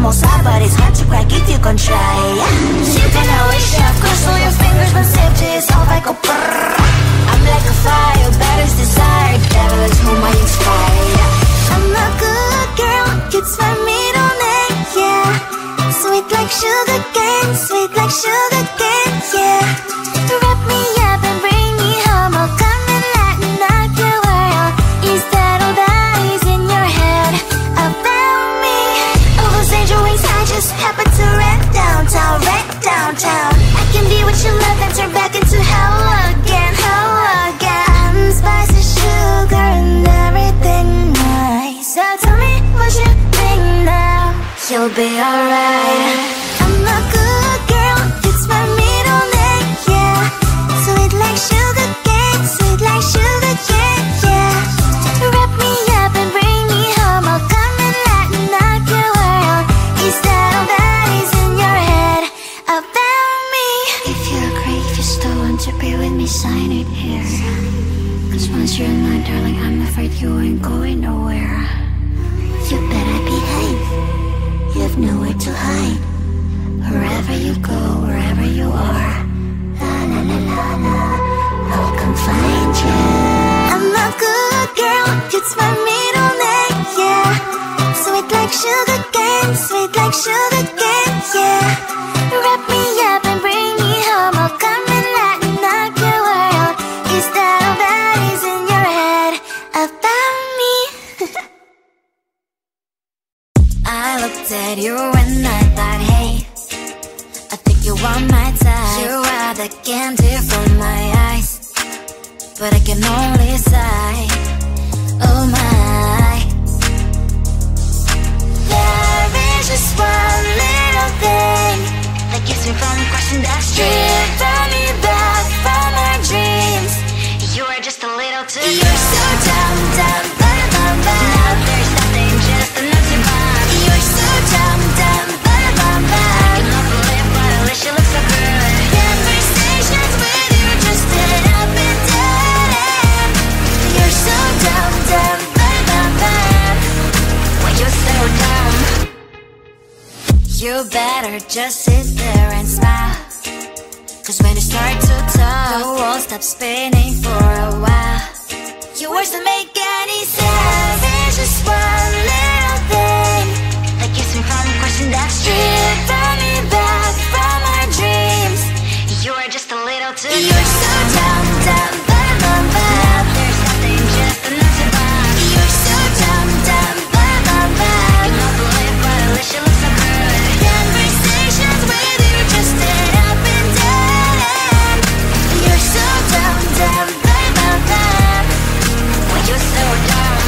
almost hot, but it's hard to crack if you can try. You can always shove, cross all your fingers, but safety is all like a brrr. I'm like a fire, batter's desire, devil is whom I inspire. I'm a good girl, it's my middle name, yeah. Sweet like sugar cane, sweet like sugar cane, yeah. Wrap me up and bring me home, I'll come and lighten up your world. Is that all that is in your head about me? All those angel wings I just happen to rent downtown, rent downtown. I can be what you love and turn back into hell again, hell again. I'm spicy sugar and everything nice. So tell me what you think now, you'll be alright. I'm a good girl, it's my middle name, yeah. Sweet like sugar cane, sweet like sugar cane, yeah. Wrap me up and bring me home, I'll come and lighten up your world. Is that all that is in your head about me? If you agree, if you still want to be with me, sign it here. Cause once you're in mine, darling, I'm afraid you ain't going nowhere. You better behave, you have nowhere to hide. Wherever you go, wherever you are, la la la la la, I'll come find you. I'm a good girl, it's my middle name, yeah. Sweet like sugar cane, sweet like sugar cane, yeah. Wrap me up and bring me home, I'll come and lighten up your world. Is that all that is in your head about me? I looked at you and I thought, hey, I think you are my type. You are the candy from my eyes, but I can only sigh, oh my. There is just one little thing that keeps me from crossing that street. Turn me back from my dreams. You are just a little too good. You're so dumb, dumb, bum, bum, bum. Now there's nothing, just enough to bomb. You're so dumb, dumb, bum, bum, bum. I cannot believe what at least you look so good. Conversations with you just end up in dead end. You're so dumb, dumb, bum, bum, bum. Why you so dumb? You better just sit there and smile, cause when you start to talk, the world stops spinning for a while. Your words don't make any sense. There's just one little thing that keeps me from crossing that street. Turn me back from my dreams. You are just a little too good. You're so dumb, dumb, bum, bum, bum. Now there's nothing, just enough to bomb. You're so dumb, dumb, bum, bum, bum. I cannot believe but at least you look so good. Conversations with you just end up in dead end. You're so dumb, dumb, bum, bum, bum. Why you so dumb?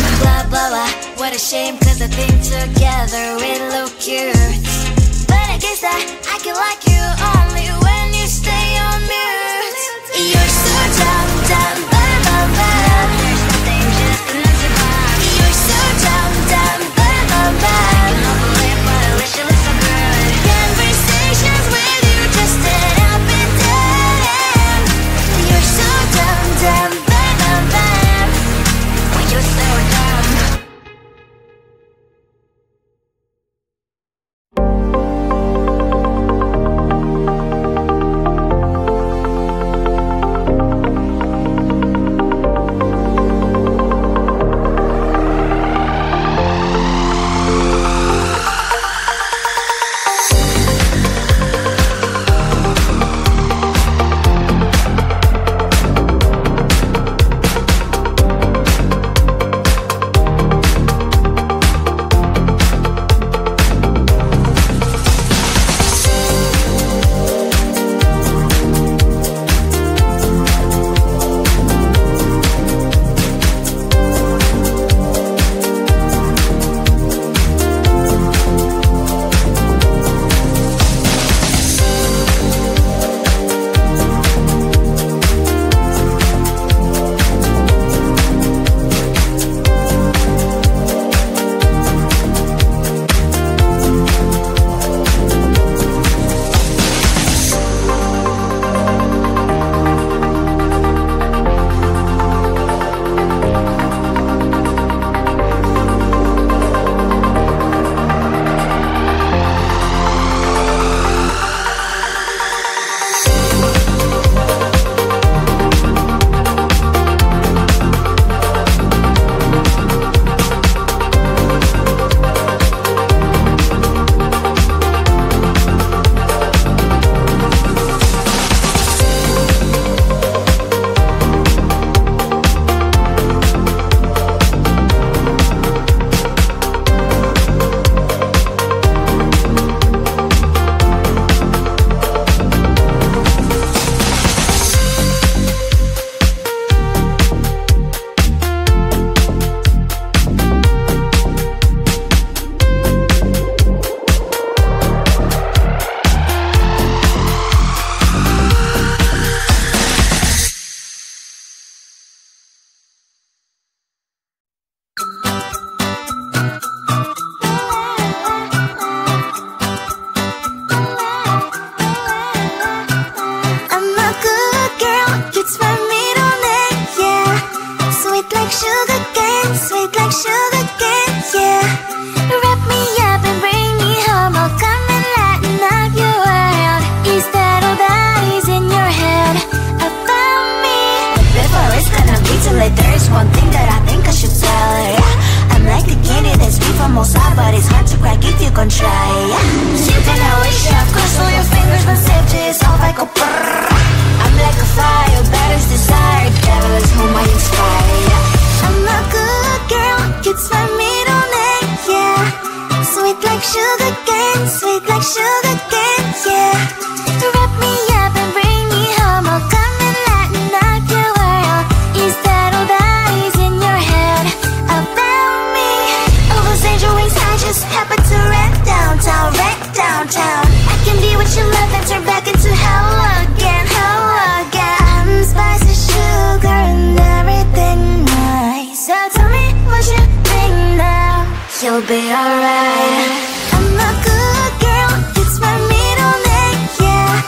it'll be alright. I'm a good girl, it's my middle name, yeah.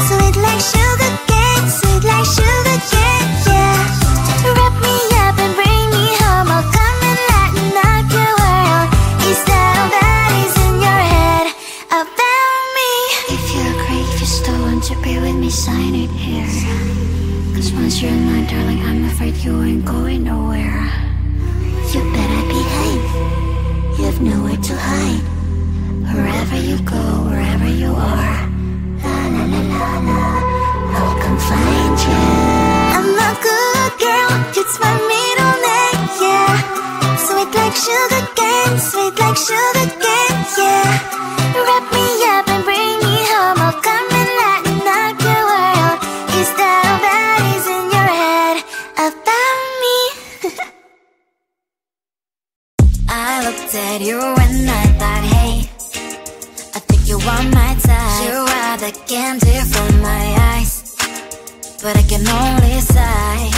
Sweet like sugar cane, sweet like sugar cane, yeah. Wrap me up and bring me home, I'll come and lighten up your world. Is that all that is in your head about me? If you're a creative still want to be with me, sign it here. Cause once you're mine, darling, I'm afraid you ain't going nowhere. You better behave, you have nowhere to hide. Wherever you go, wherever you are, la la la la la, I'll come find you. I'm a good girl, it's my middle name, yeah. Sweet like sugar cane, sweet like sugar cane, yeah. Wrap me up and bring me home, I'll come and lighten up your world. Is that all that is in your head about me? I looked at you and I thought, hey, I think you are my type. You are the candy from my eyes, but I can only sigh.